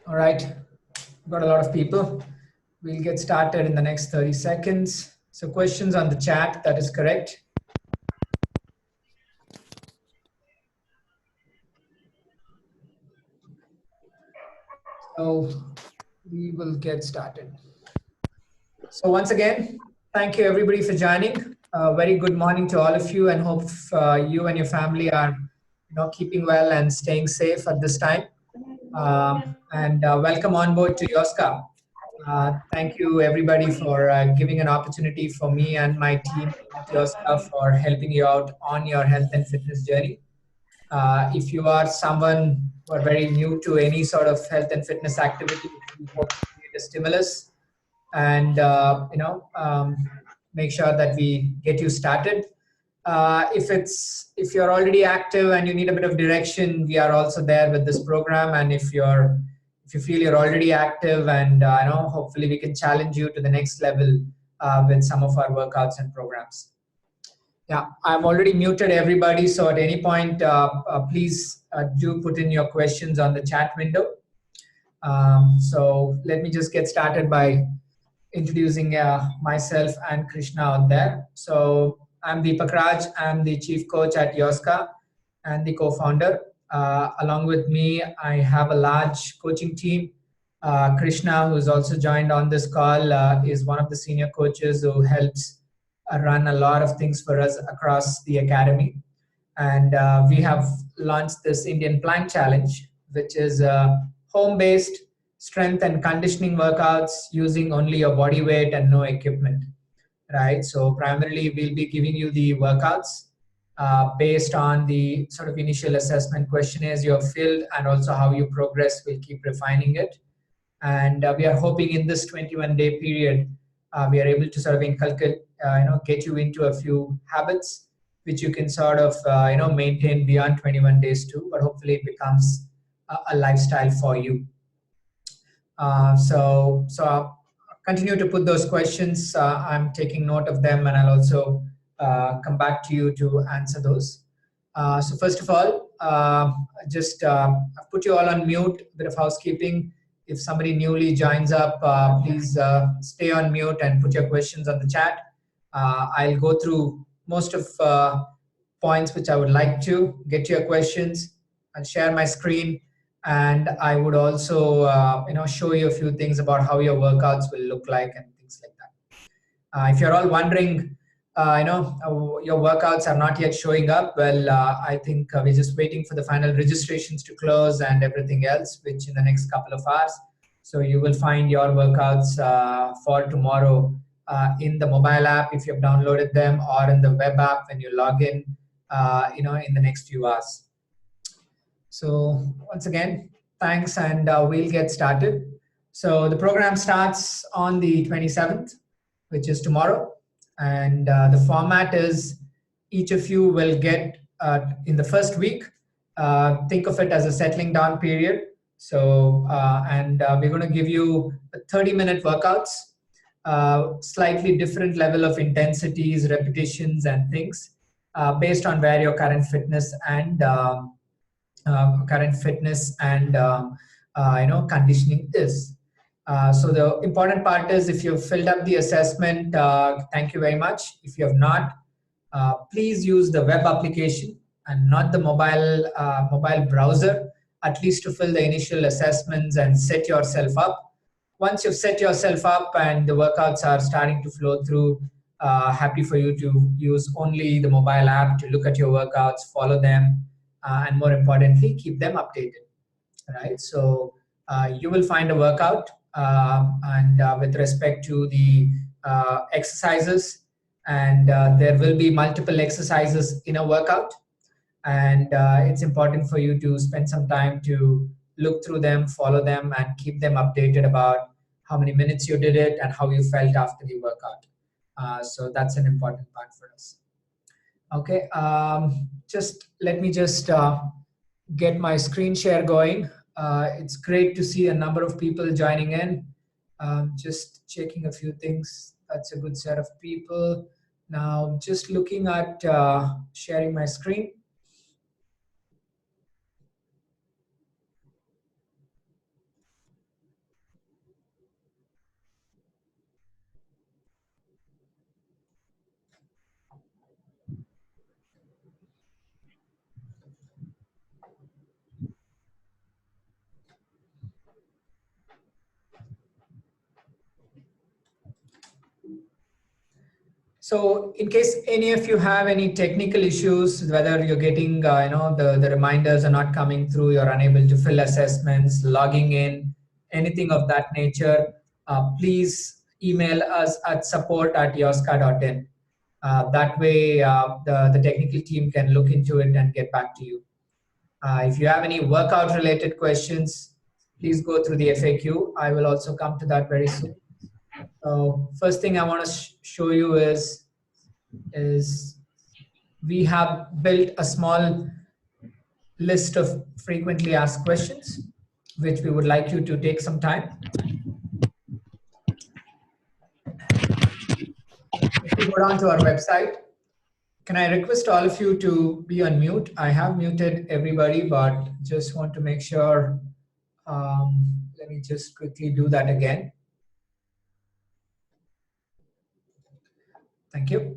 All right, got a lot of people. We'll get started in the next 30 seconds. So questions on the chat, that is correct. So we will get started. So once again, thank you everybody for joining. Very good morning to all of you, and hope you and your family are keeping well and staying safe at this time. And welcome on board to Yoska. Thank you everybody for giving an opportunity for me and my team at Yoska for helping you out on your health and fitness journey. If you are someone who are very new to any sort of health and fitness activity, we hope to create a stimulus and make sure that we get you started. If you're already active and you need a bit of direction, we are also there with this program. And if you feel you're already active, and hopefully we can challenge you to the next level with some of our workouts and programs. Yeah, I've already muted everybody, so at any point, please do put in your questions on the chat window. So let me just get started by introducing myself and Krishna out there. So I'm Deepak Raj. I'm the chief coach at Yoska and the co-founder. Along with me, I have a large coaching team. Krishna, who's also joined on this call, is one of the senior coaches who helps run a lot of things for us across the academy. And we have launched this Indian Plank Challenge, which is home-based strength and conditioning workouts using only your body weight and no equipment, right? So primarily we'll be giving you the workouts based on the sort of initial assessment questionnaires you have filled, and also how you progress, we'll keep refining it. And we are hoping in this 21-day period, we are able to sort of inculcate, get you into a few habits, which you can sort of, maintain beyond 21 days too, but hopefully it becomes a lifestyle for you. So I'll continue to put those questions. I'm taking note of them, and I'll also come back to you to answer those. So first of all, I've put you all on mute, a bit of housekeeping. If somebody newly joins up, please stay on mute and put your questions on the chat. I'll go through most of points which I would like to get to your questions. I'll share my screen. And I would also, show you a few things about how your workouts will look like and things like that. If you're all wondering, your workouts are not yet showing up, well, I think we're just waiting for the final registrations to close and everything else, which in the next couple of hours. So you will find your workouts for tomorrow in the mobile app if you've downloaded them, or in the web app when you log in, in the next few hours. So once again, thanks, and we'll get started. So the program starts on the 27th, which is tomorrow. And the format is each of you will get, in the first week, think of it as a settling down period. So, we're going to give you 30-minute workouts, slightly different level of intensities, repetitions, and things, based on where your current fitness and conditioning is. So the important part is, if you've filled up the assessment, thank you very much. If you have not, please use the web application and not the mobile browser, at least to fill the initial assessments and set yourself up. Once you've set yourself up and the workouts are starting to flow through, happy for you to use only the mobile app to look at your workouts, follow them, and more importantly, keep them updated, right? So you will find a workout, and with respect to the exercises, and there will be multiple exercises in a workout, and it's important for you to spend some time to look through them, follow them, and keep them updated about how many minutes you did it and how you felt after the workout. So that's an important part for us. Okay, let me get my screen share going. It's great to see a number of people joining in. Just checking a few things. That's a good set of people. Now, just looking at sharing my screen. So in case any of you have any technical issues, whether you're getting, the reminders are not coming through, you're unable to fill assessments, logging in, anything of that nature, please email us at support@yoska.in. That way, the technical team can look into it and get back to you. If you have any workout related questions, please go through the FAQ. I will also come to that very soon. So first thing I want to show you is we have built a small list of frequently asked questions, which we would like you to take some time. If you go down to our website, can I request all of you to be on mute? I have muted everybody, but just want to make sure. Let me just quickly do that again. Thank you.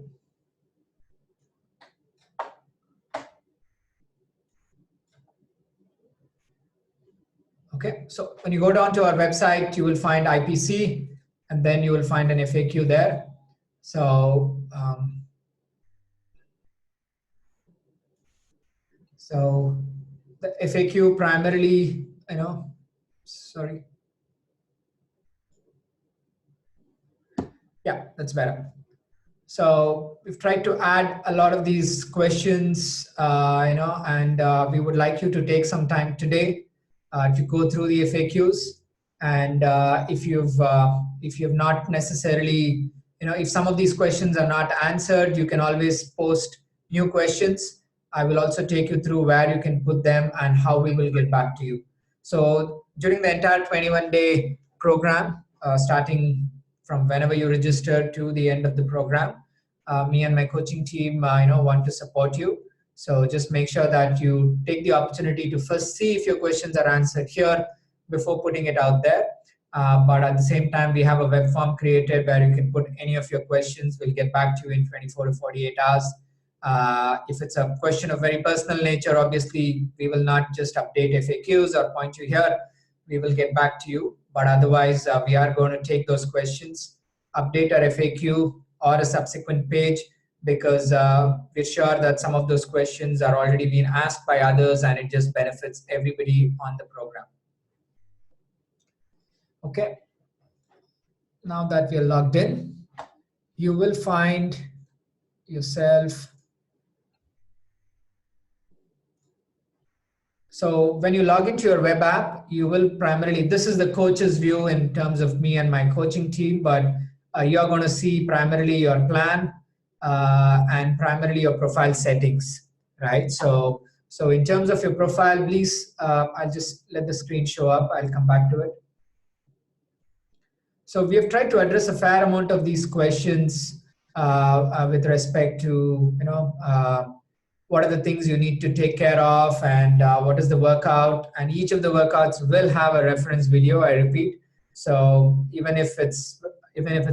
Okay, so when you go down to our website, you will find IPC, and then you will find an FAQ there. So, so the FAQ primarily, sorry. Yeah, that's better. So we've tried to add a lot of these questions, and we would like you to take some time today to go through the FAQs. And if you've not necessarily, if some of these questions are not answered, you can always post new questions. I will also take you through where you can put them and how we will get back to you. So during the entire 21-day program, starting from whenever you register to the end of the program, me and my coaching team, want to support you. So just make sure that you take the opportunity to first see if your questions are answered here before putting it out there. But at the same time, we have a web form created where you can put any of your questions. We'll get back to you in 24 to 48 hours. If it's a question of very personal nature, obviously, we will not just update FAQs or point you here. We will get back to you. But otherwise, we are going to take those questions, update our FAQ or a subsequent page, because we're sure that some of those questions are already being asked by others and it just benefits everybody on the program. Okay. Now that we are logged in, you will find yourself. So when you log into your web app, you will primarily, this is the coach's view in terms of me and my coaching team, but you're going to see primarily your plan and primarily your profile settings, right? So in terms of your profile, please, I'll just let the screen show up. I'll come back to it. So we have tried to address a fair amount of these questions with respect to, what are the things you need to take care of, and what is the workout, and each of the workouts will have a reference video, I repeat. So even if it's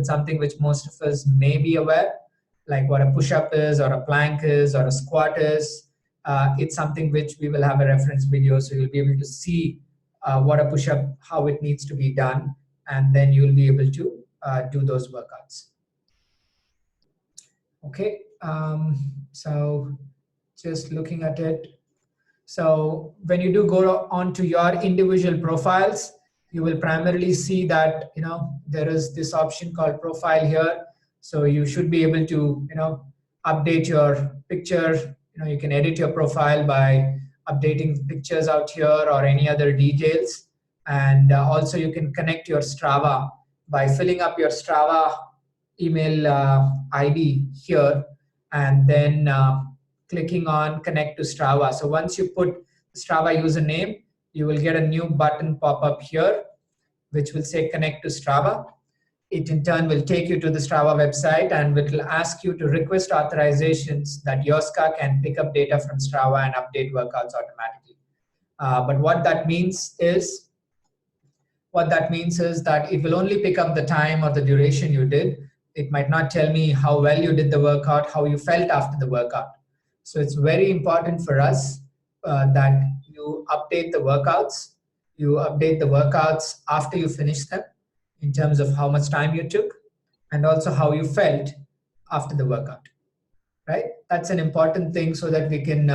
something which most of us may be aware, like what a push-up is or a plank is or a squat is, it's something which we will have a reference video, so you'll be able to see what a push-up, how it needs to be done, and then you'll be able to do those workouts. Okay, so just looking at it. So when you do go onto your individual profiles, you will primarily see that, there is this option called profile here. So you should be able to, update your picture. You can edit your profile by updating pictures out here or any other details. And also you can connect your Strava by filling up your Strava email ID here, and then clicking on connect to Strava. So once you put Strava username, you will get a new button pop up here, which will say connect to Strava. It in turn will take you to the Strava website and it will ask you to request authorizations that Yoska can pick up data from Strava and update workouts automatically. But what that means is that it will only pick up the time or the duration you did. It might not tell me how well you did the workout, how you felt after the workout. So it's very important for us that you update the workouts. You update the workouts after you finish them in terms of how much time you took and also how you felt after the workout, right? That's an important thing so that we can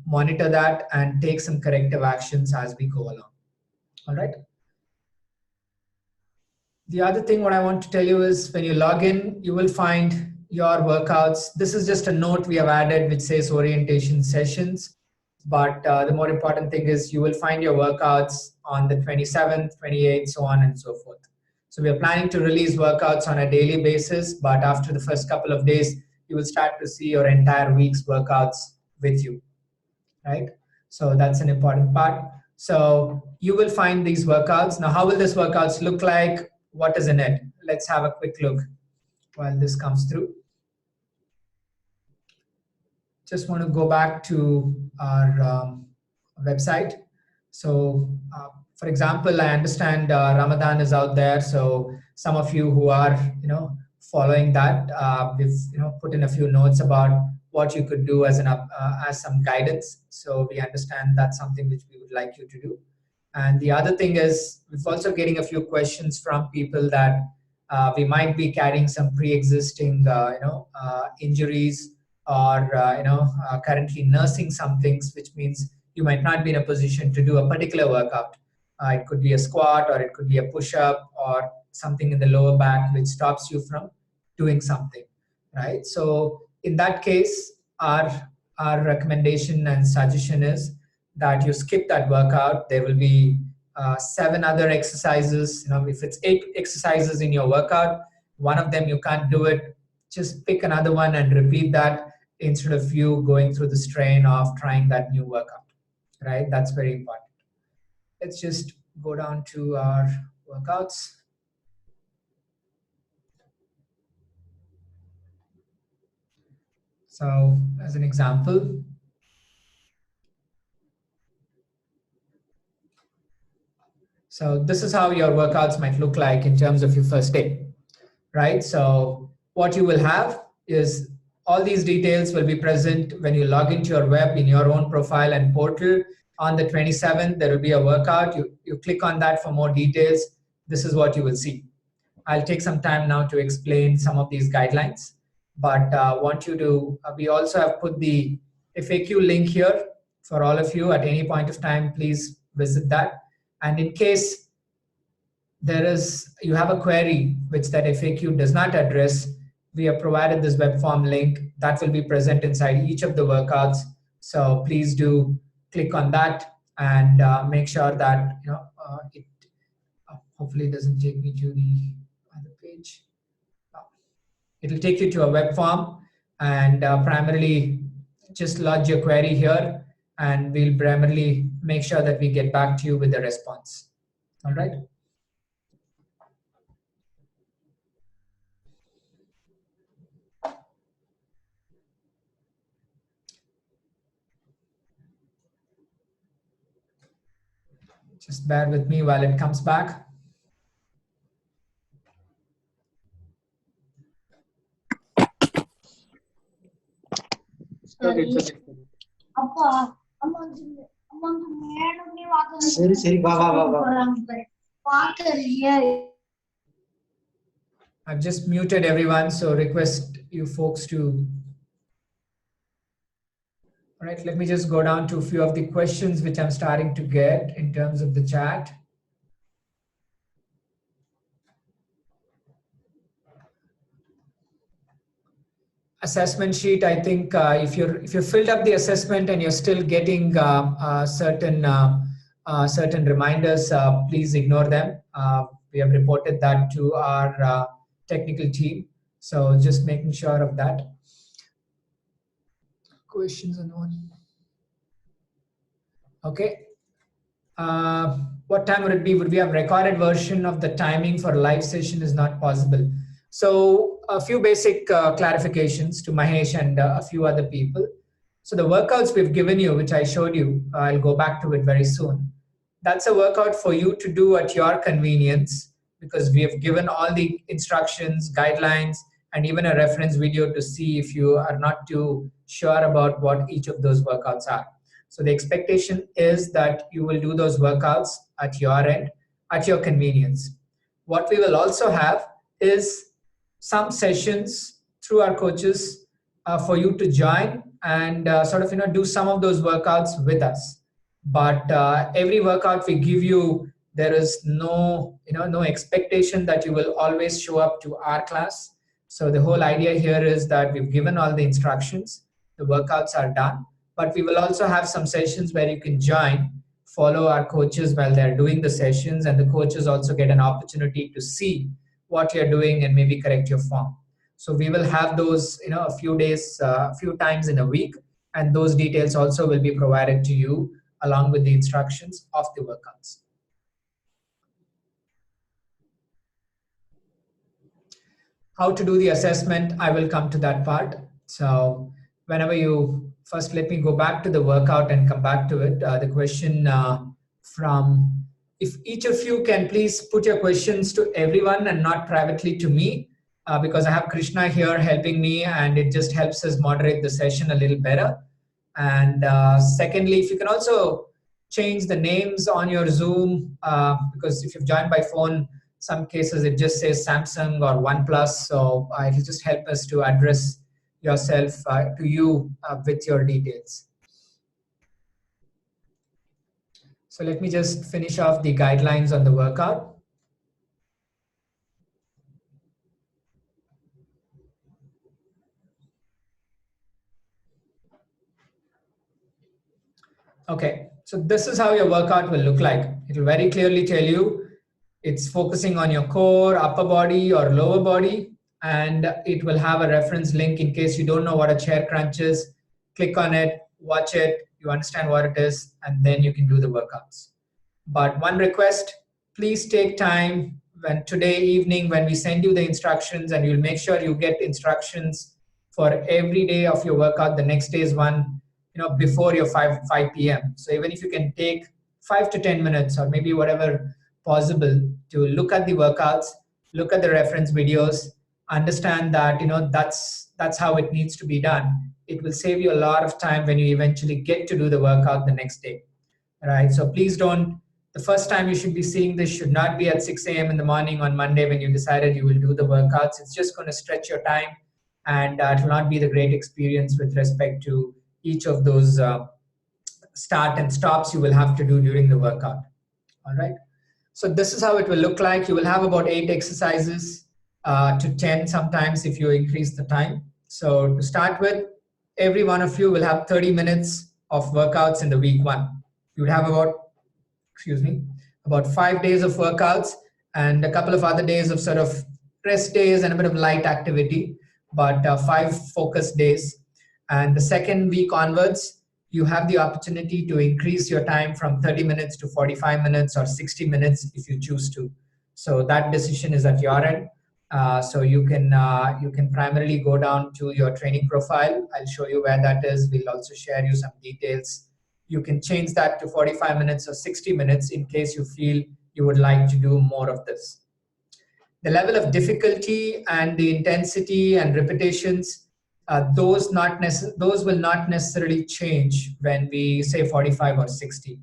monitor that and take some corrective actions as we go along. All right. The other thing what I want to tell you is when you log in, you will find your workouts. This is just a note we have added which says orientation sessions. But the more important thing is you will find your workouts on the 27th, 28th, so on and so forth. So we are planning to release workouts on a daily basis, but after the first couple of days, you will start to see your entire week's workouts with you, right? So that's an important part. So you will find these workouts. Now, how will this workouts look like? What is in it? Let's have a quick look while this comes through. Just want to go back to our website. So, for example, I understand Ramadan is out there. So some of you who are, following that, we've, put in a few notes about what you could do as as some guidance. So we understand that's something which we would like you to do. And the other thing is, we're also getting a few questions from people that we might be carrying some pre-existing, injuries or currently nursing some things, which means you might not be in a position to do a particular workout. It could be a squat or it could be a push-up or something in the lower back which stops you from doing something, right? So in that case, our recommendation and suggestion is that you skip that workout. There will be 7 other exercises. If it's 8 exercises in your workout, one of them you can't do it, just pick another one and repeat that instead of you going through the strain of trying that new workout, right? That's very important. Let's just go down to our workouts. So as an example, so this is how your workouts might look like in terms of your first day, right? So what you will have is all these details will be present when you log into your web in your own profile and portal. On the 27th, there will be a workout. You click on that for more details. This is what you will see. I'll take some time now to explain some of these guidelines, but want you to, we also have put the FAQ link here for all of you. At any point of time, please visit that. And in case you have a query which that FAQ does not address, we have provided this web form link that will be present inside each of the workouts. So please do click on that and make sure that it hopefully doesn't take me to the other page. It will take you to a web form and primarily just lodge your query here and we'll primarily make sure that we get back to you with the response. All right. Just bear with me while it comes back. Okay, I've just muted everyone, so request you folks to. All right, let me just go down to a few of the questions which I'm starting to get in terms of the chat. Assessment sheet, I think if you filled up the assessment and you're still getting certain reminders, please ignore them. We have reported that to our technical team, so just making sure of that. Questions on one. Okay. what time would it be? Would we have recorded version of the timing for live session is not possible. So a few basic clarifications to Mahesh and a few other people. So the workouts we've given you, which I showed you, I'll go back to it very soon. That's a workout for you to do at your convenience, because we have given all the instructions, guidelines, and even a reference video to see if you are not too sure about what each of those workouts are. So the expectation is that you will do those workouts at your end, at your convenience. What we will also have is some sessions through our coaches for you to join and sort of do some of those workouts with us. But every workout we give you, there is no expectation that you will always show up to our class. So the whole idea here is that we've given all the instructions, the workouts are done, but we will also have some sessions where you can join, follow our coaches while they're doing the sessions, and the coaches also get an opportunity to see what you're doing and maybe correct your form. So we will have those, a few days, a few times in a week, and those details also will be provided to you along with the instructions of the workouts. How to do the assessment, I will come to that part. So whenever you, first let me go back to the workout and come back to it. The question from, if each of you can please put your questions to everyone and not privately to me, because I have Krishna here helping me, and it just helps us moderate the session a little better. And secondly, if you can also change the names on your Zoom, because if you've joined by phone, some cases it just says Samsung or OnePlus, so it will just help us to address yourself to you with your details. So let me just finish off the guidelines on the workout. Okay, so this is how your workout will look like. It will very clearly tell you it's focusing on your core, upper body or lower body, and it will have a reference link in case you don't know what a chair crunch is. Click on it, watch it, you understand what it is, and then you can do the workouts. But one request, please take time when today evening when we send you the instructions, and you'll make sure you get instructions for every day of your workout. The next day is one, before your 5 p.m. So even if you can take 5 to 10 minutes or maybe whatever possible to look at the workouts, look at the reference videos, understand that that's how it needs to be done. It will save you a lot of time when you eventually get to do the workout the next day. Right? So please don't, the first time you should be seeing this should not be at 6 a.m. in the morning on Monday when you decided you will do the workouts. It's just going to stretch your time, and it will not be the great experience with respect to each of those start and stops you will have to do during the workout. All right. So this is how it will look like. You will have about 8 exercises to 10 sometimes if you increase the time. So to start with, every one of you will have 30 minutes of workouts in the week one. You would have about 5 days of workouts and a couple of other days of sort of rest days and a bit of light activity, but 5 focus days. And the second week onwards, you have the opportunity to increase your time from 30 minutes to 45 minutes or 60 minutes if you choose to. So that decision is at your end. So you can primarily go down to your training profile. I'll show you where that is. We'll also share you some details. You can change that to 45 minutes or 60 minutes in case you feel you would like to do more of this. The level of difficulty and the intensity and repetitions, those will not necessarily change when we say 45 or 60.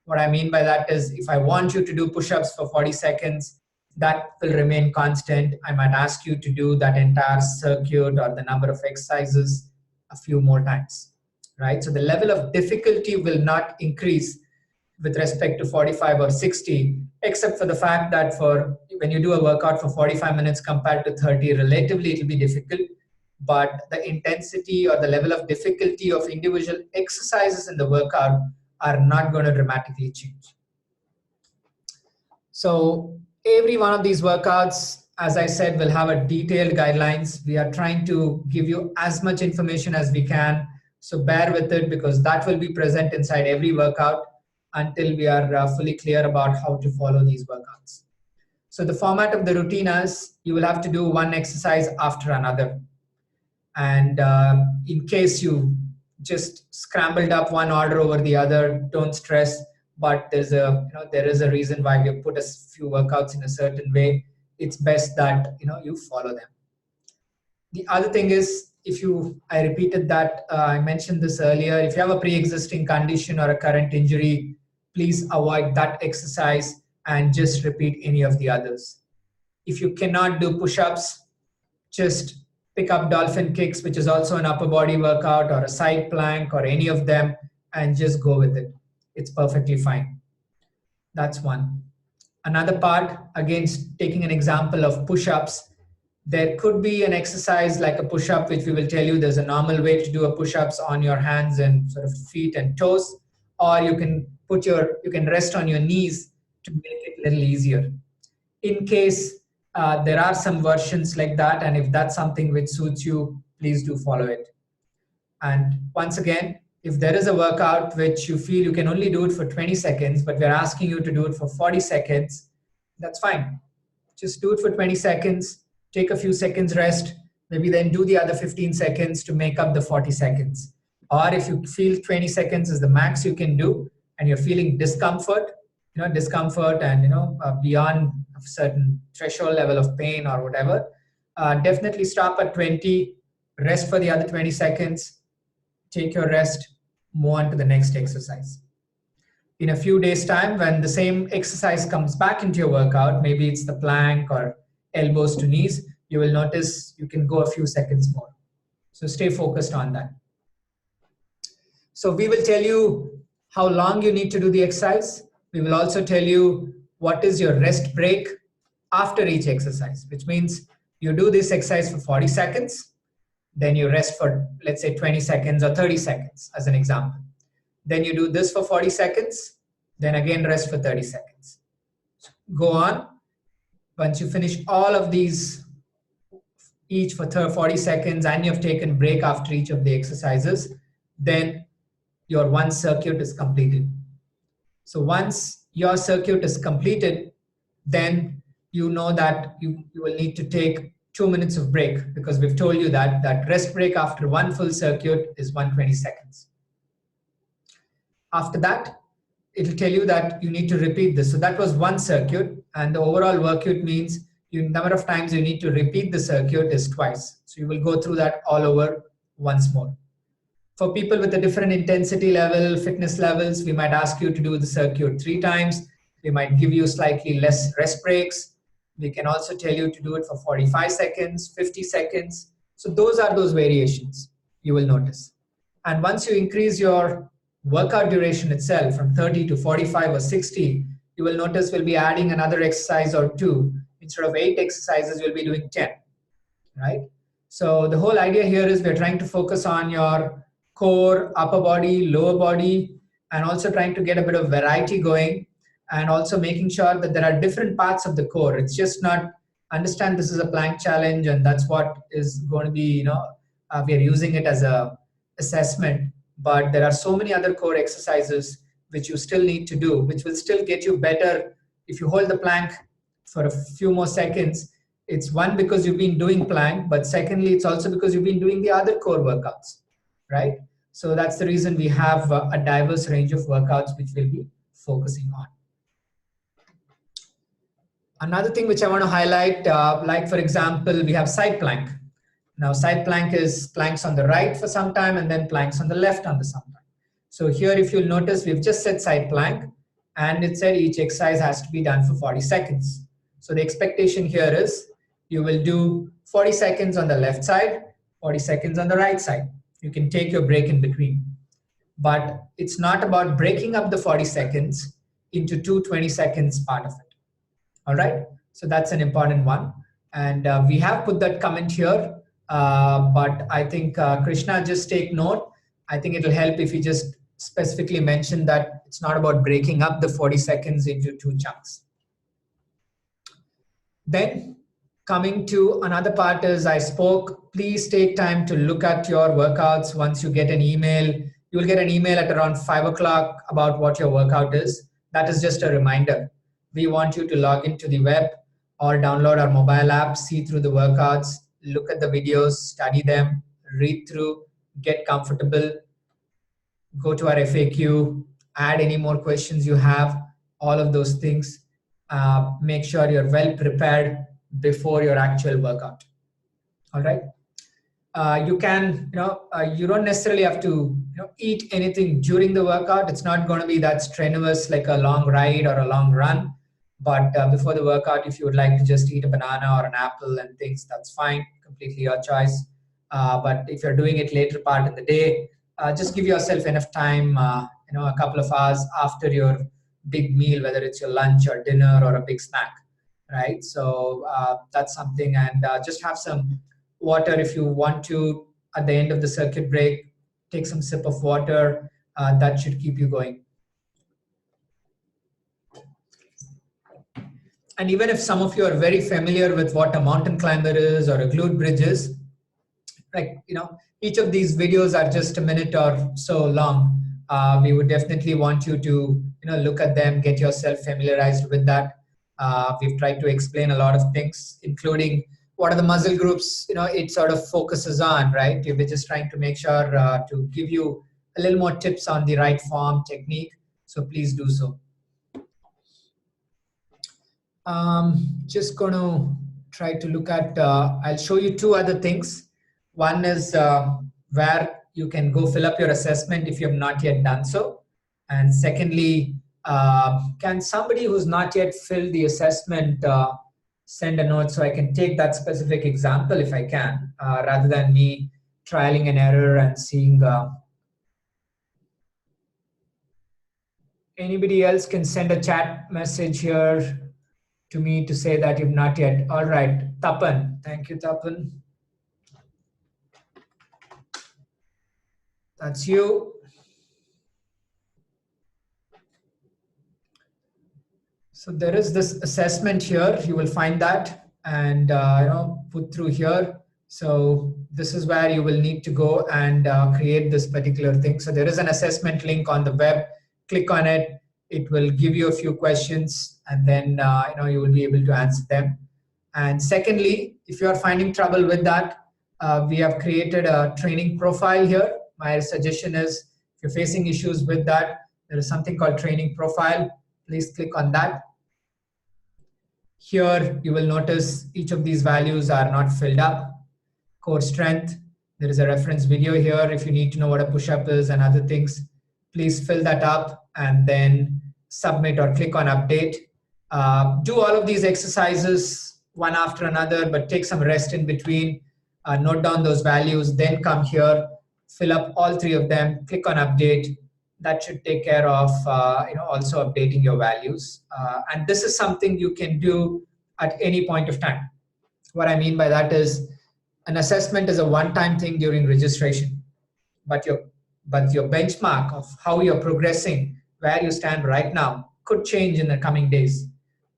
What I mean by that is if I want you to do push-ups for 40 seconds, that will remain constant. I might ask you to do that entire circuit or the number of exercises a few more times, right? So the level of difficulty will not increase with respect to 45 or 60, except for the fact that when you do a workout for 45 minutes compared to 30, relatively it will be difficult, but the intensity or the level of difficulty of individual exercises in the workout are not going to dramatically change. So every one of these workouts, as I said, will have a detailed guidelines. We are trying to give you as much information as we can. So bear with it because that will be present inside every workout. until we are fully clear about how to follow these workouts. So the format of the routine is you will have to do one exercise after another. And in case you just scrambled up one order over the other, don't stress. But there is a reason why we have put a few workouts in a certain way. It's best that you follow them. The other thing is, I repeated that, I mentioned this earlier, if you have a pre-existing condition or a current injury, please avoid that exercise and just repeat any of the others. If you cannot do push-ups, just pick up dolphin kicks, which is also an upper body workout, or a side plank, or any of them, and just go with it. It's perfectly fine. That's one. Another part, again, taking an example of push-ups, there could be an exercise like a push-up, which we will tell you there's a normal way to do a push-ups on your hands and sort of feet and toes, or you can rest on your knees to make it a little easier. In case there are some versions like that, and if that's something which suits you, please do follow it. And once again, if there is a workout which you feel you can only do it for 20 seconds, but we're asking you to do it for 40 seconds, that's fine. Just do it for 20 seconds, take a few seconds rest, maybe then do the other 15 seconds to make up the 40 seconds. Or if you feel 20 seconds is the max you can do, and you're feeling discomfort and beyond a certain threshold level of pain or whatever, definitely stop at 20, rest for the other 20 seconds, take your rest, move on to the next exercise. In a few days' time, when the same exercise comes back into your workout, maybe it's the plank or elbows to knees, you will notice you can go a few seconds more. So stay focused on that. So we will tell you how long you need to do the exercise. We will also tell you what is your rest break after each exercise, which means you do this exercise for 40 seconds, then you rest for, let's say, 20 seconds or 30 seconds as an example. Then you do this for 40 seconds, then again rest for 30 seconds. Go on. Once you finish all of these, each for 40 seconds, and you've taken break after each of the exercises, then your one circuit is completed. So once your circuit is completed, then you know that you will need to take 2 minutes of break, because we've told you that rest break after one full circuit is 120 seconds. After that, it'll tell you that you need to repeat this. So that was one circuit, and the overall workout means the number of times you need to repeat the circuit is twice. So you will go through that all over once more. For people with a different intensity level, fitness levels, we might ask you to do the circuit 3 times. We might give you slightly less rest breaks. We can also tell you to do it for 45 seconds, 50 seconds. So those are those variations you will notice. And once you increase your workout duration itself from 30 to 45 or 60, you will notice we'll be adding another exercise or 2. Instead of 8 exercises, you'll be doing 10, right? So the whole idea here is we're trying to focus on your core, upper body, lower body, and also trying to get a bit of variety going, and also making sure that there are different parts of the core. It's just not understand this is a plank challenge and that's what is going to be, we are using it as a assessment, but there are so many other core exercises which you still need to do, which will still get you better. If you hold the plank for a few more seconds, it's one, because you've been doing plank, but secondly, it's also because you've been doing the other core workouts, right? So that's the reason we have a diverse range of workouts which we'll be focusing on. Another thing which I want to highlight, like for example, we have side plank. Now side plank is planks on the right for some time and then planks on the left on the some time. So here, if you'll notice, we've just said side plank, and it said each exercise has to be done for 40 seconds. So the expectation here is you will do 40 seconds on the left side, 40 seconds on the right side. You can take your break in between. But it's not about breaking up the 40 seconds into 2 20 seconds part of it. All right, so that's an important one. And we have put that comment here, but I think Krishna, just take note. I think it'll help if you just specifically mention that it's not about breaking up the 40 seconds into 2 chunks. Then coming to another part is I spoke, please take time to look at your workouts. Once you get an email, you will get an email at around 5 o'clock about what your workout is. That is just a reminder. We want you to log into the web or download our mobile app, see through the workouts, look at the videos, study them, read through, get comfortable, go to our FAQ, add any more questions you have, all of those things. Make sure you're well prepared before your actual workout. All right. You can, you don't necessarily have to, eat anything during the workout. It's not going to be that strenuous like a long ride or a long run. But before the workout, if you would like to just eat a banana or an apple and things, that's fine. Completely your choice. But if you're doing it later part in the day, just give yourself enough time, a couple of hours after your big meal, whether it's your lunch or dinner or a big snack, right? So that's something, and just have some water if you want to at the end of the circuit break. Take some sip of water. That should keep you going. And even if some of you are very familiar with what a mountain climber is or a glute bridge is, like, each of these videos are just a minute or so long. We would definitely want you to, look at them, get yourself familiarized with that. We've tried to explain a lot of things, including what are the muscle groups, it sort of focuses on, right? We're just trying to make sure to give you a little more tips on the right form technique. So please do so. Just going to try to look at, I'll show you two other things. One is where you can go fill up your assessment if you have not yet done so. And secondly, can somebody who's not yet filled the assessment send a note so I can take that specific example if I can, rather than me trialing an error and seeing. Anybody else can send a chat message here to me to say that you've not yet. All right, Tapan. Thank you, Tapan. That's you. So there is this assessment here. You will find that and put through here. So this is where you will need to go and create this particular thing. So there is an assessment link on the web. Click on it. It will give you a few questions, and then you will be able to answer them. And secondly, if you are finding trouble with that, we have created a training profile here. My suggestion is, if you're facing issues with that, there is something called training profile. Please click on that. Here, you will notice each of these values are not filled up. Core strength, there is a reference video here. If you need to know what a push-up is and other things, please fill that up and then submit or click on update. Do all of these exercises one after another, but take some rest in between. Note down those values, then come here, fill up all three of them, click on update. That should take care of also updating your values. And this is something you can do at any point of time. What I mean by that is, an assessment is a one-time thing during registration, but your benchmark of how you're progressing, where you stand right now, could change in the coming days,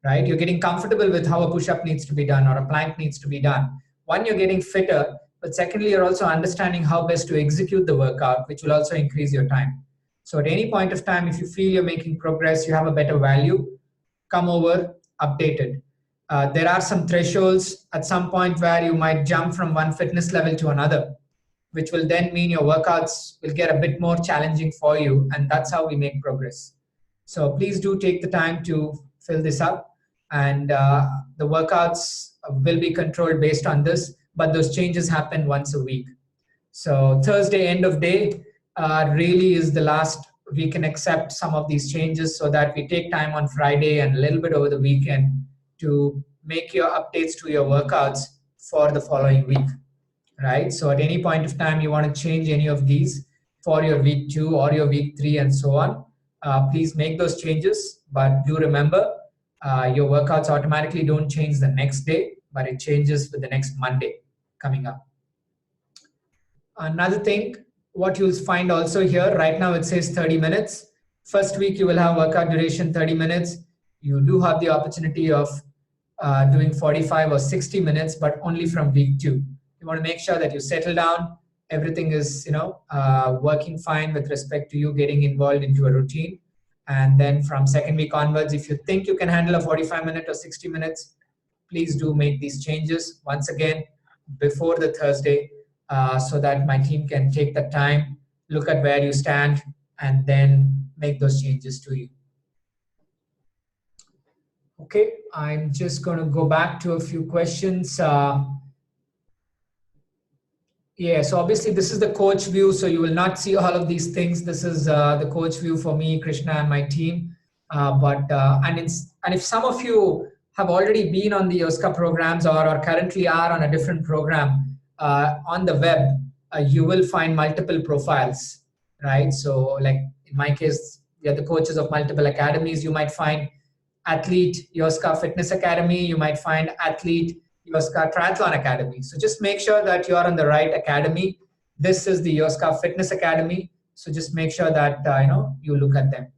right? You're getting comfortable with how a push-up needs to be done or a plank needs to be done. One, you're getting fitter, but secondly, you're also understanding how best to execute the workout, which will also increase your time. So at any point of time, if you feel you're making progress, you have a better value, come over, update it. There are some thresholds at some point where you might jump from one fitness level to another, which will then mean your workouts will get a bit more challenging for you, and that's how we make progress. So please do take the time to fill this up, and the workouts will be controlled based on this, but those changes happen once a week. So Thursday, end of day, really is the last we can accept some of these changes, so that we take time on Friday and a little bit over the weekend to make your updates to your workouts for the following week, right? So at any point of time you want to change any of these for your week 2 or your week 3 and so on, please make those changes. But do remember, your workouts automatically don't change the next day, but it changes with the next Monday coming up. Another thing, what you'll find also here, right now it says 30 minutes. First week you will have workout duration 30 minutes. You do have the opportunity of doing 45 or 60 minutes, but only from week 2. You want to make sure that you settle down, everything is working fine with respect to you getting involved into a routine. And then from second week onwards, if you think you can handle a 45-minute or 60 minutes, please do make these changes once again before the Thursday, so that my team can take the time, look at where you stand, and then make those changes to you. Okay, I'm just going to go back to a few questions. Yeah, so obviously this is the coach view, so you will not see all of these things. This is the coach view for me, Krishna, and my team. And if some of you have already been on the Yoska programs or currently are on a different program on the web, you will find multiple profiles, right? So like in my case, we are the coaches of multiple academies. You might find athlete Yoska Fitness Academy. You might find athlete Yoska Triathlon Academy. So just make sure that you are on the right academy. This is the Yoska Fitness Academy. So just make sure that you look at them.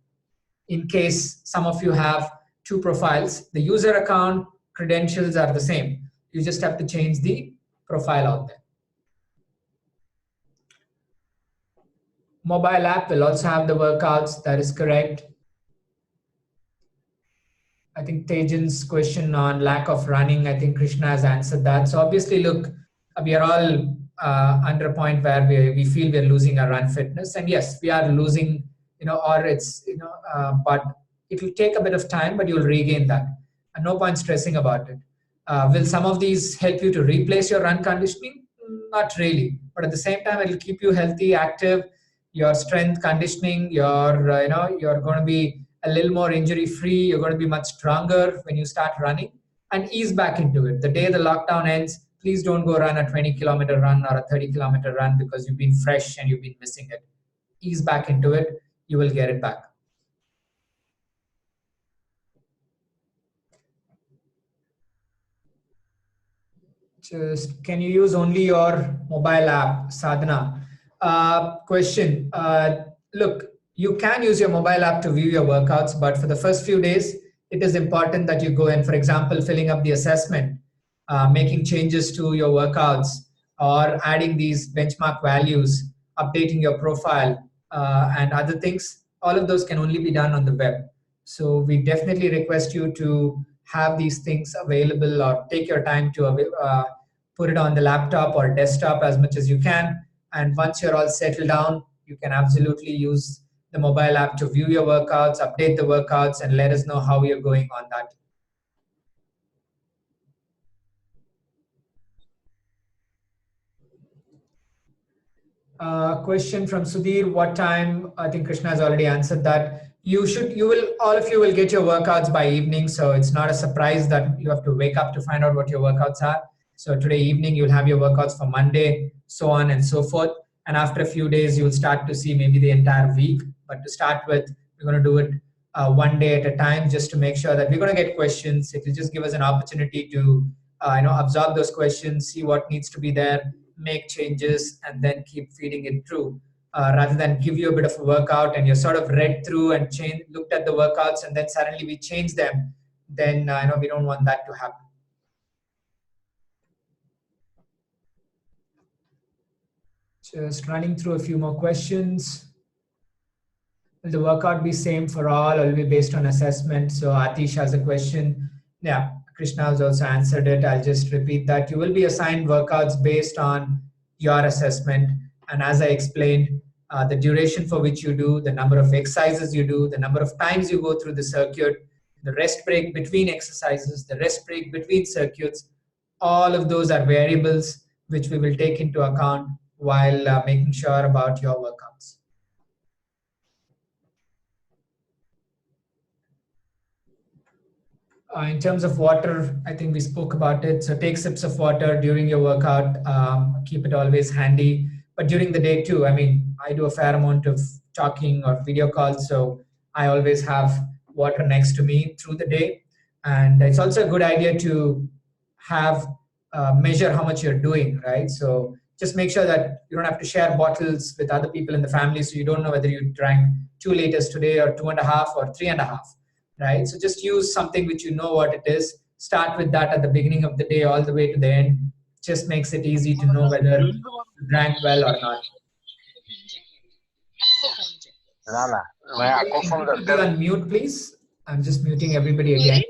In case some of you have two profiles, the user account credentials are the same. You just have to change the profile out there. Mobile app will also have the workouts. That is correct. I think Tejan's question on lack of running, I think Krishna has answered that. So obviously, look, we are all under a point where we feel we're losing our run fitness. And yes, we are losing, but it will take a bit of time, but you'll regain that. And no point stressing about it. Will some of these help you to replace your run conditioning? Not really. But at the same time, it will keep you healthy, active, your strength conditioning, you're going to be a little more injury free. You're going to be much stronger when you start running, and ease back into it. The day the lockdown ends, please don't go run a 20-kilometer run or a 30-kilometer run because you've been fresh and you've been missing it. Ease back into it. You will get it back. Just, can you use only your mobile app, Sadhana? Question. Look, you can use your mobile app to view your workouts, but for the first few days, it is important that you go in, for example, filling up the assessment, making changes to your workouts, or adding these benchmark values, updating your profile, and other things. All of those can only be done on the web. So we definitely request you to have these things available, or take your time to put it on the laptop or desktop as much as you can. And once you're all settled down, you can absolutely use the mobile app to view your workouts, update the workouts, and let us know how you're going on that. Question from Sudhir, what time? I think Krishna has already answered that. All of you will get your workouts by evening, so it's not a surprise that you have to wake up to find out what your workouts are. So today evening, you'll have your workouts for Monday, so on and so forth. And after a few days, you'll start to see maybe the entire week. But to start with, we're going to do it one day at a time, just to make sure that we're going to get questions. It will just give us an opportunity to absorb those questions, see what needs to be there, make changes, and then keep feeding it through, rather than give you a bit of a workout and you're sort of read through and looked at the workouts, and then suddenly we change them. Then we don't want that to happen. Just running through a few more questions. Will the workout be same for all, or will it be based on assessment? So Atish has a question. Yeah, Krishna has also answered it. I'll just repeat that. You will be assigned workouts based on your assessment. And as I explained, the duration for which you do, the number of exercises you do, the number of times you go through the circuit, the rest break between exercises, the rest break between circuits, all of those are variables which we will take into account while making sure about your workouts. In terms of water, I think we spoke about it. So take sips of water during your workout. Keep it always handy. But during the day too, I mean, I do a fair amount of talking or video calls, so I always have water next to me through the day. And it's also a good idea to have measure how much you're doing, right? So just make sure that you don't have to share bottles with other people in the family, so you don't know whether you drank 2 liters today or 2.5 or 3.5. Right? So just use something which you know what it is. Start with that at the beginning of the day all the way to the end. just makes it easy to know whether you drank well or not. Be on mute, please. I'm just muting everybody again.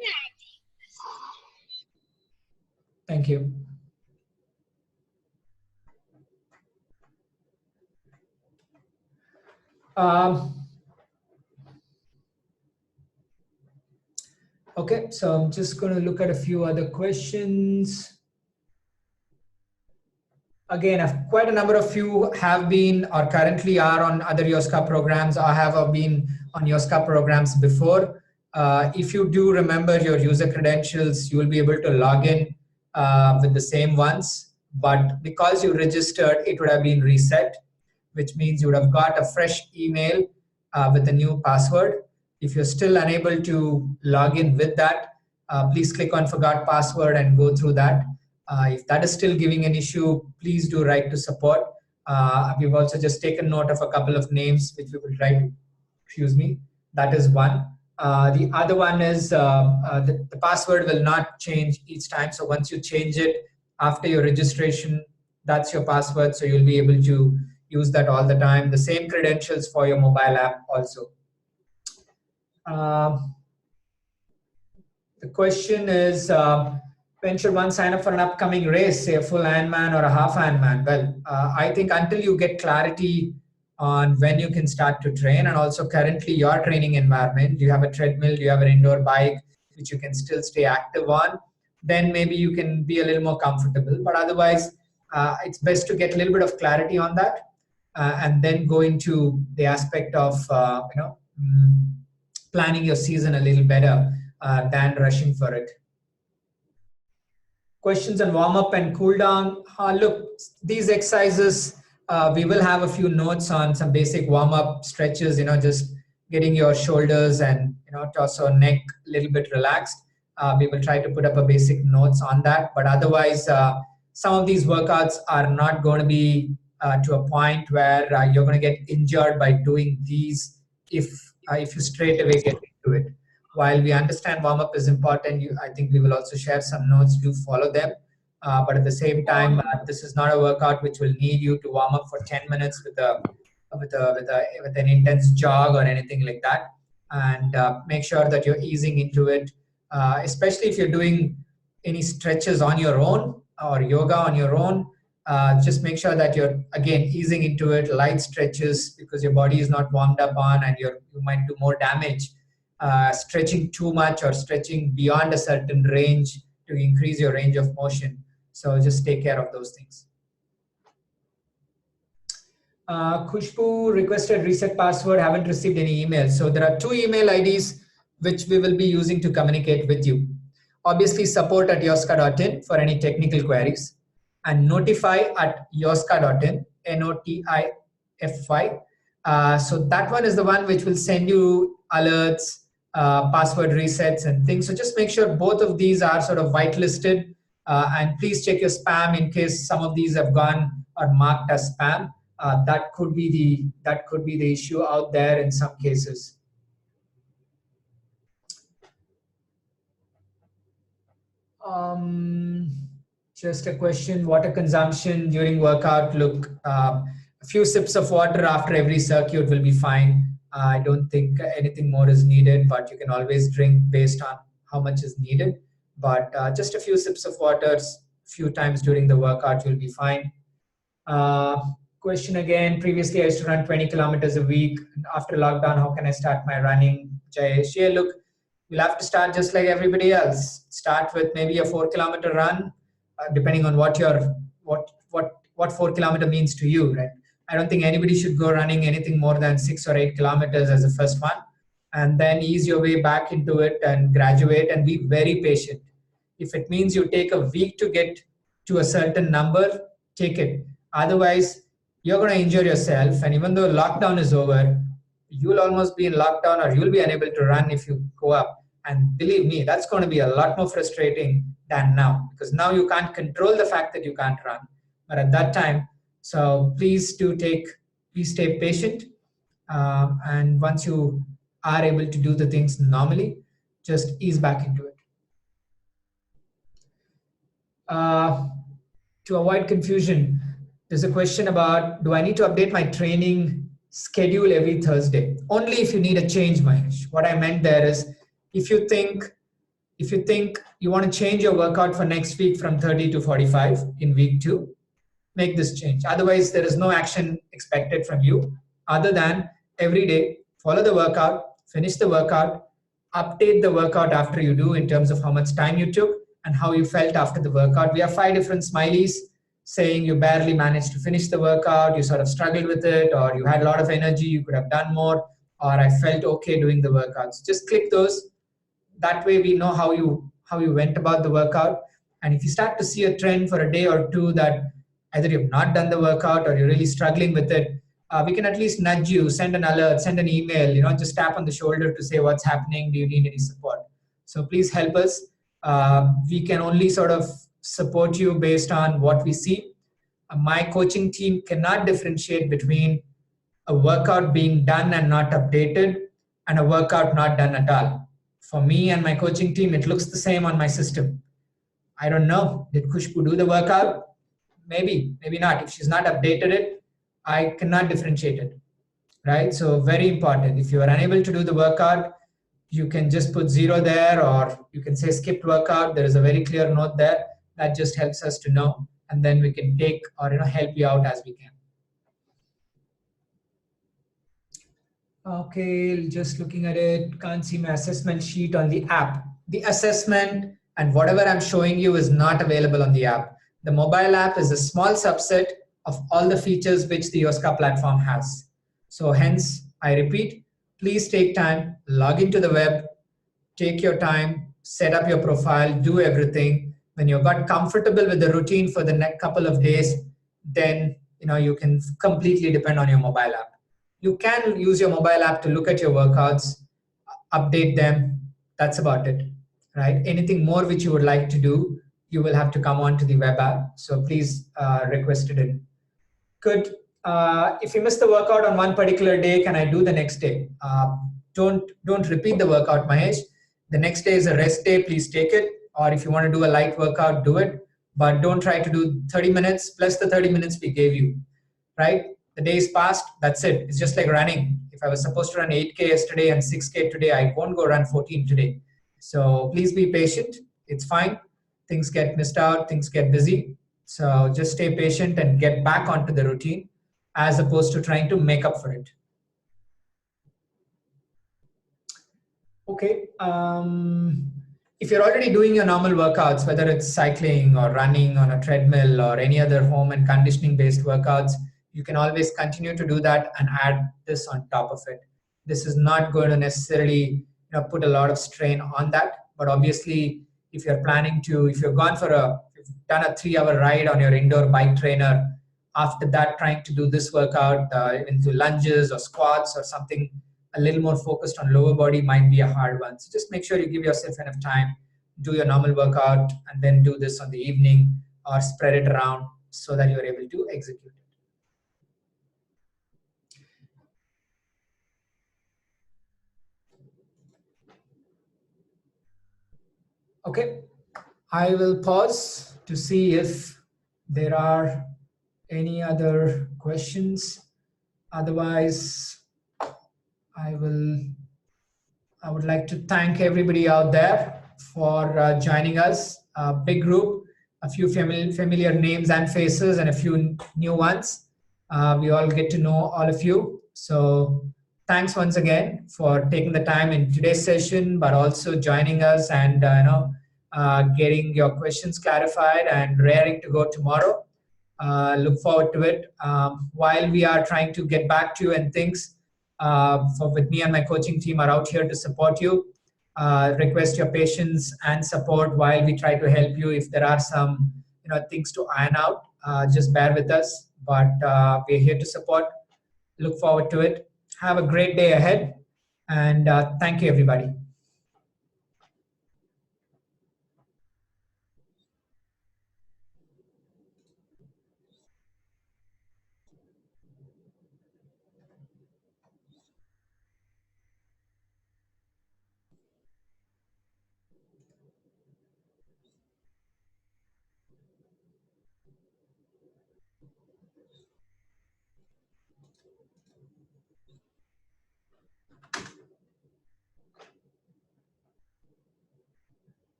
Thank you. Okay, so I'm just going to look at a few other questions. Again, quite a number of you have been or currently are on other Yoska programs or have been on Yoska programs before. If you do remember your user credentials, you will be able to log in with the same ones. But because you registered, it would have been reset, which means you would have got a fresh email with a new password. If you're still unable to log in with that, please click on Forgot Password and go through that. If that is still giving an issue, please do write to support. We've also just taken note of a couple of names which we will write. Excuse me. That is one. The other one is the password will not change each time. So once you change it after your registration, that's your password. So you'll be able to use that all the time. The same credentials for your mobile app also. The question is, when should one sign up for an upcoming race, say a full Ironman or a half Ironman? Well, I think until you get clarity on when you can start to train, and also currently your training environment, you have a treadmill, you have an indoor bike, which you can still stay active on, then maybe you can be a little more comfortable. But otherwise, it's best to get a little bit of clarity on that, and then go into the aspect of planning your season a little better than rushing for it. Questions on warm up and cool down. Look, these exercises, we will have a few notes on some basic warm up stretches, just getting your shoulders and, torso, neck a little bit relaxed. We will try to put up a basic notes on that. But otherwise, some of these workouts are not going to be to a point where you're going to get injured by doing these if you straight away get into it. While we understand warm-up is important, I think we will also share some notes. Do follow them. But at the same time, this is not a workout which will need you to warm up for 10 minutes with an intense jog or anything like that. And make sure that you're easing into it, especially if you're doing any stretches on your own or yoga on your own. Just make sure that you're, again, easing into it, light stretches, because your body is not warmed up on, and you might do more damage stretching too much or stretching beyond a certain range to increase your range of motion. So just take care of those things. Khushbu requested reset password, haven't received any emails. So there are two email IDs which we will be using to communicate with you. Obviously, support@yoska.in for any technical queries, and notify@yoska.in, NOTIFY. So that one is the one which will send you alerts, password resets and things. So just make sure both of these are sort of whitelisted, and please check your spam in case some of these have gone or marked as spam. That could be the issue out there in some cases. Just a question: water consumption during workout. Look, a few sips of water after every circuit will be fine. I don't think anything more is needed, but you can always drink based on how much is needed. But just a few sips of water, a few times during the workout, you'll be fine. Question again: previously I used to run 20 kilometers a week. After lockdown, how can I start my running? Jayesh, yeah, look, you'll have to start just like everybody else. Start with maybe a 4-kilometer run, depending on what 4-kilometer means to you, right? I don't think anybody should go running anything more than 6 or 8 kilometers as a first one, and then ease your way back into it and graduate, and be very patient. If it means you take a week to get to a certain number, take it. Otherwise, you're going to injure yourself, and even though lockdown is over, you'll almost be in lockdown, or you'll be unable to run if you go up. And believe me, that's going to be a lot more frustrating than now, because now you can't control the fact that you can't run. But at that time, so please stay patient. And once you are able to do the things normally, just ease back into it. to avoid confusion, there's a question about, do I need to update my training schedule every Thursday? Only if you need a change, Mahesh. What I meant there is, if you think you want to change your workout for next week from 30 to 45 in week 2, make this change. Otherwise, there is no action expected from you other than every day follow the workout, finish the workout, update the workout after you do in terms of how much time you took and how you felt after the workout. We have 5 different smileys saying you barely managed to finish the workout, you sort of struggled with it, or you had a lot of energy, you could have done more, or I felt okay doing the workouts. Just click those. That way we know how you went about the workout. And if you start to see a trend for a day or two that either you've not done the workout or you're really struggling with it, we can at least nudge you, send an alert, send an email, just tap on the shoulder to say what's happening, do you need any support. So please help us. We can only sort of support you based on what we see. My coaching team cannot differentiate between a workout being done and not updated and a workout not done at all. For me and my coaching team, it looks the same on my system. I don't know. Did Kushbu do the workout? Maybe, maybe not. If she's not updated it, I cannot differentiate it. Right? So, very important. If you are unable to do the workout, you can just put 0 there, or you can say skipped workout. There is a very clear note there. That just helps us to know. And then we can take or help you out as we can. Okay, just looking at it, can't see my assessment sheet on the app. The assessment and whatever I'm showing you is not available on the app. The mobile app is a small subset of all the features which the Yoska platform has. So hence, I repeat, please take time, log into the web, take your time, set up your profile, do everything. When you got comfortable with the routine for the next couple of days, then you can completely depend on your mobile app. You can use your mobile app to look at your workouts, update them. That's about it, right? Anything more which you would like to do, you will have to come on to the web app. So please request it in. Good. If you miss the workout on one particular day, can I do the next day? Don't repeat the workout, Mahesh. The next day is a rest day. Please take it. Or if you want to do a light workout, do it. But don't try to do 30 minutes plus the 30 minutes we gave you, right? The day is passed. That's it. It's just like running. If I was supposed to run 8K yesterday and 6K today, I won't go run 14 today. So please be patient. It's fine. Things get missed out. Things get busy. So just stay patient and get back onto the routine as opposed to trying to make up for it. Okay. If you're already doing your normal workouts, whether it's cycling or running on a treadmill or any other home and conditioning based workouts, you can always continue to do that and add this on top of it. This is not going to necessarily put a lot of strain on that, but obviously if you're planning to, if you've done a 3-hour ride on your indoor bike trainer, after that trying to do this workout into lunges or squats or something a little more focused on lower body might be a hard one. So just make sure you give yourself enough time, do your normal workout, and then do this on the evening or spread it around so that you're able to execute it. Okay, I will pause to see if there are any other questions. Otherwise, I would like to thank everybody out there for joining us. A big group, a few familiar names and faces, and a few new ones. We all get to know all of you. So thanks once again for taking the time in today's session, but also joining us and getting your questions clarified and raring to go tomorrow. Look forward to it. While we are trying to get back to you and things, with me and my coaching team are out here to support you. Request your patience and support while we try to help you. If there are some things to iron out, just bear with us. But we're here to support. Look forward to it. Have a great day ahead, and thank you, everybody.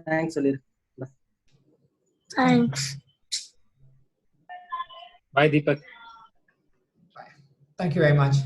Thanks, Salir. Thanks. Bye, Deepak. Bye. Thank you very much.